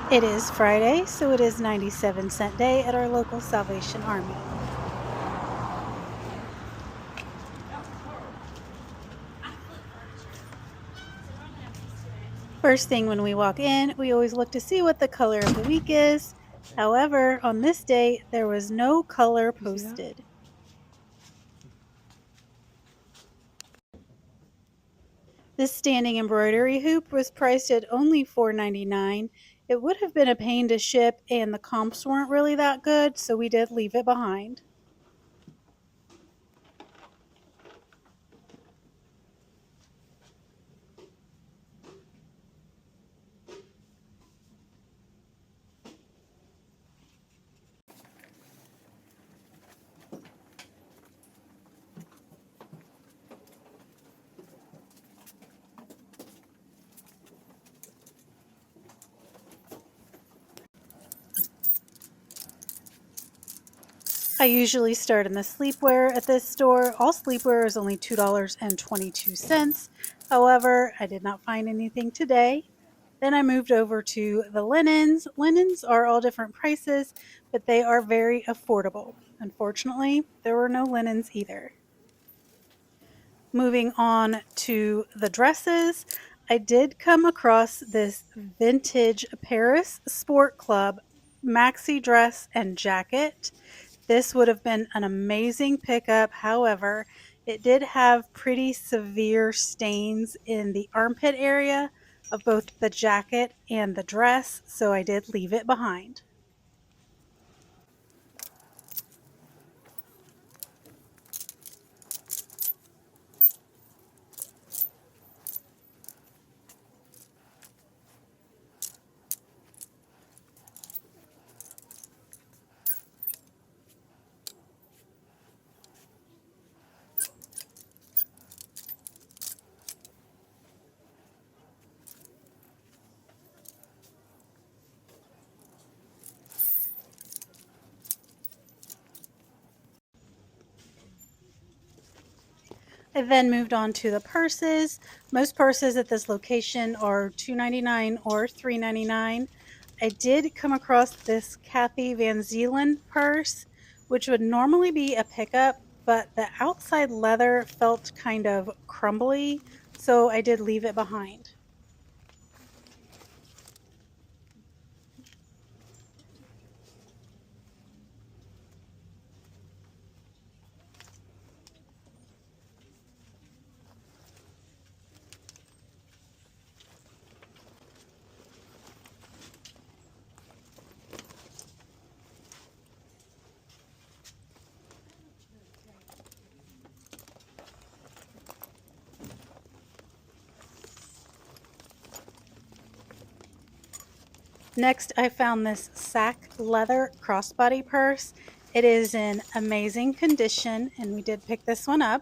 It is Friday, so it is 97-cent day at our local Salvation Army. First thing when we walk in, we always look to see what the color of the week is. However, on this day, there was no color posted. This standing embroidery hoop was priced at only $4.99. It would have been a pain to ship, and the comps weren't really that good, so we did leave it behind. I usually start in the sleepwear at this store. All sleepwear is only $2.22. However, I did not find anything today. Then I moved over to the linens. Linens are all different prices, but they are very affordable. Unfortunately, there were no linens either. Moving on to the dresses, I did come across this vintage Paris Sport Club maxi dress and jacket. This would have been an amazing pickup. However, it did have pretty severe stains in the armpit area of both the jacket and the dress, so I did leave it behind. I then moved on to the purses. Most purses at this location are $2.99 or $3.99. I did come across this Kathy Van Zeeland purse, which would normally be a pickup, but the outside leather felt kind of crumbly, so I did leave it behind. Next, I found this sack leather crossbody purse. It is in amazing condition, and we did pick this one up.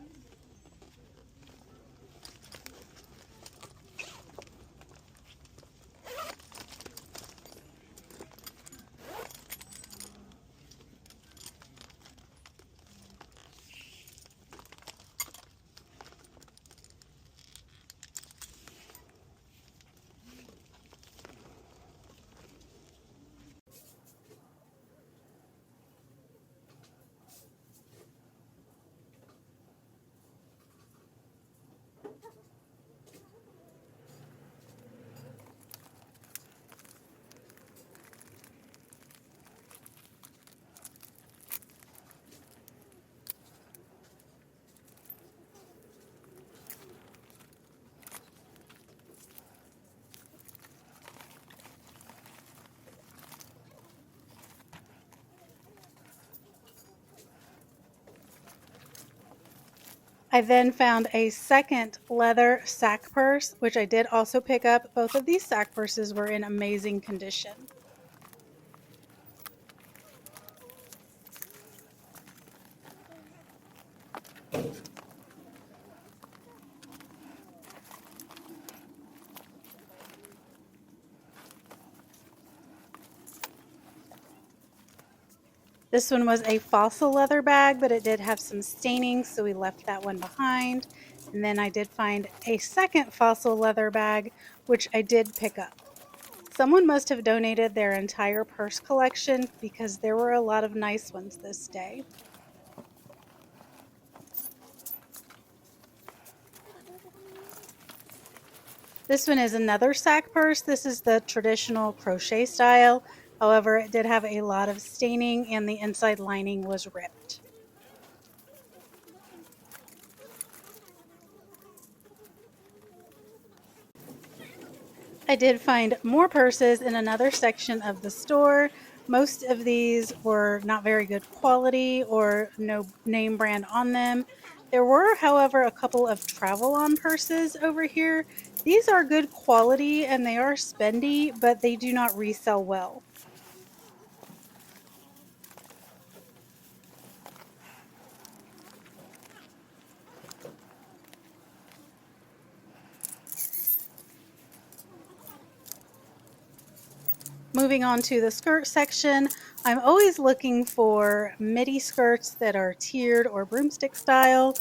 I then found a second leather sack purse, which I did also pick up. Both of these sack purses were in amazing condition. This one was a fossil leather bag, but it did have some staining, so we left that one behind. And then I did find a second fossil leather bag, which I did pick up. Someone must have donated their entire purse collection because there were a lot of nice ones this day. This one is another sack purse. This is the traditional crochet style. However, it did have a lot of staining and the inside lining was ripped. I did find more purses in another section of the store. Most of these were not very good quality or no name brand on them. There were, however, a couple of travel on purses over here. These are good quality and they are spendy, but they do not resell well. Moving on to the skirt section, I'm always looking for midi skirts that are tiered or broomstick style,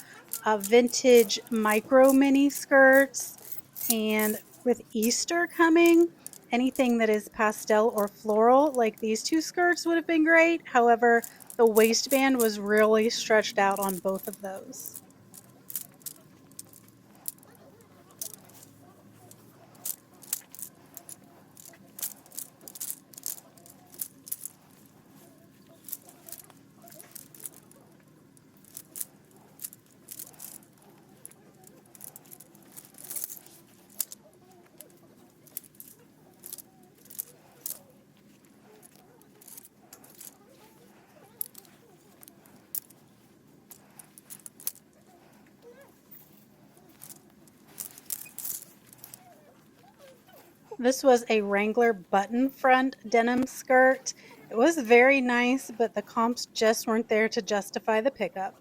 vintage micro mini skirts, and with Easter coming, anything that is pastel or floral, like these two skirts, would have been great. However, the waistband was really stretched out on both of those. This was a Wrangler button front denim skirt. It was very nice, but the comps just weren't there to justify the pickup.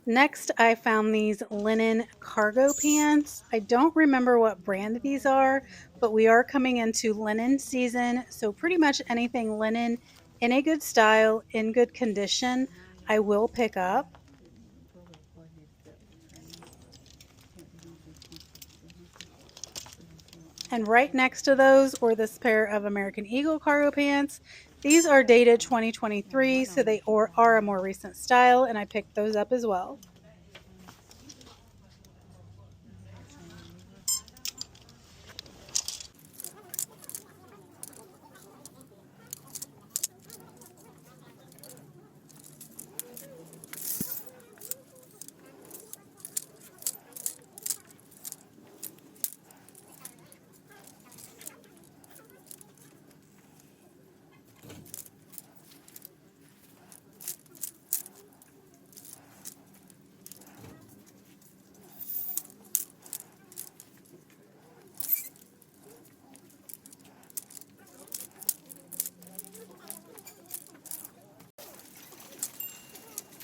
Next, I found these linen cargo pants. I don't remember what brand these are, but we are coming into linen season, so pretty much anything linen in a good style, in good condition, I will pick up. And right next to those were this pair of American Eagle cargo pants. These are dated 2023, so they are a more recent style, and I picked those up as well.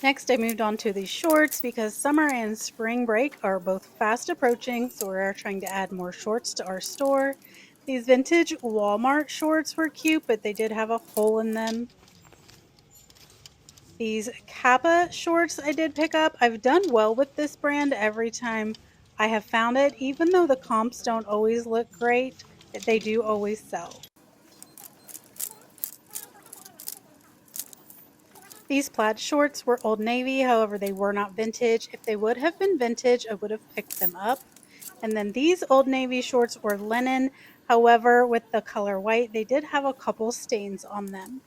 Next, I moved on to these shorts because summer and spring break are both fast approaching, so we're trying to add more shorts to our store. These vintage Walmart shorts were cute, but they did have a hole in them. These Kappa shorts I did pick up. I've done well with this brand every time I have found it, even though the comps don't always look great, they do always sell. These plaid shorts were Old Navy, however, they were not vintage. If they would have been vintage, I would have picked them up. And then these Old Navy shorts were linen. However, with the color white, they did have a couple stains on them.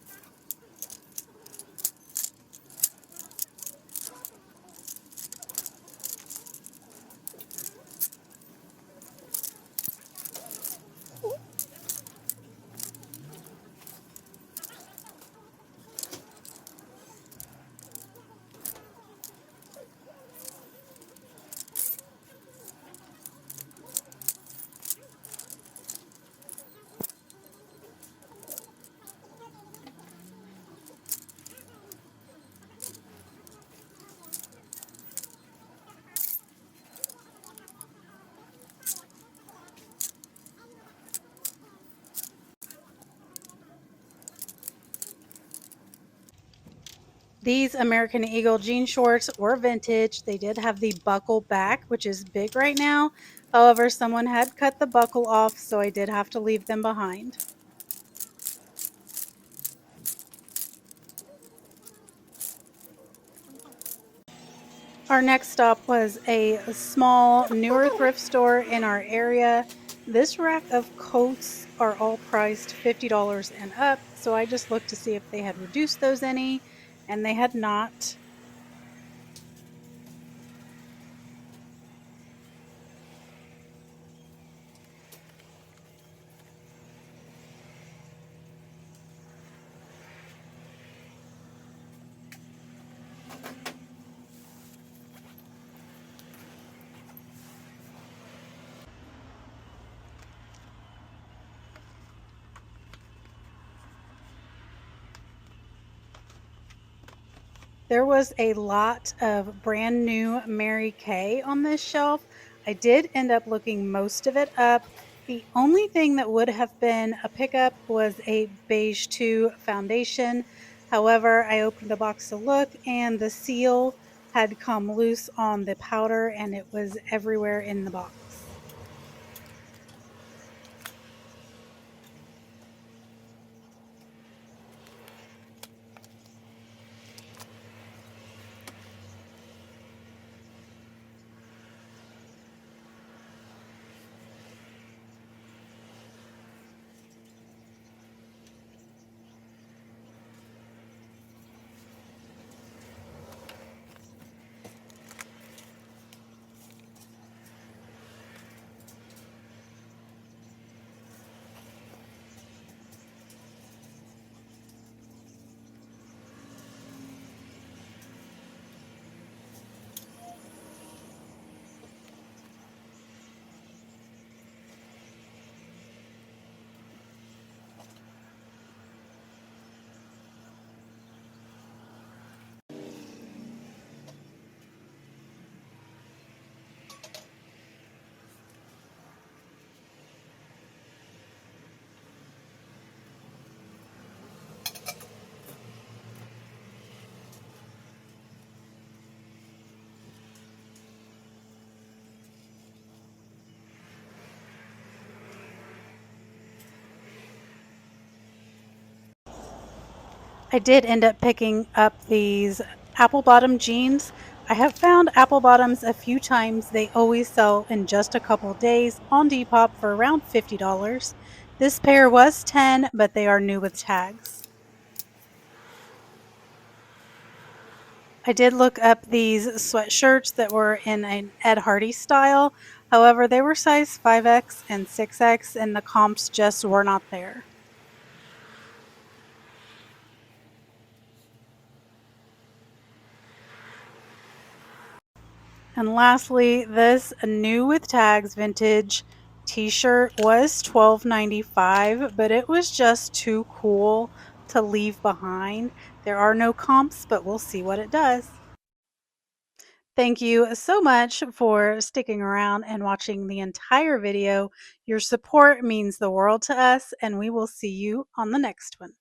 These American Eagle jean shorts were vintage. They did have the buckle back, which is big right now. However, someone had cut the buckle off, so I did have to leave them behind. Our next stop was a small, newer thrift store in our area. This rack of coats are all priced $50 and up, so I just looked to see if they had reduced those any, and they had not. There was a lot of brand new Mary Kay on this shelf. I did end up looking most of it up. The only thing that would have been a pickup was a beige 2 foundation. However, I opened the box to look and the seal had come loose on the powder and it was everywhere in the box. I did end up picking up these apple bottom jeans. I have found apple bottoms a few times. They always sell in just a couple days on Depop for around $50. This pair was 10, but they are new with tags. I did look up these sweatshirts that were in an Ed Hardy style. However, they were size 5X and 6X, and the comps just were not there. And lastly, this new with tags vintage t-shirt was $12.95, but it was just too cool to leave behind. There are no comps, but we'll see what it does. Thank you so much for sticking around and watching the entire video. Your support means the world to us, and we will see you on the next one.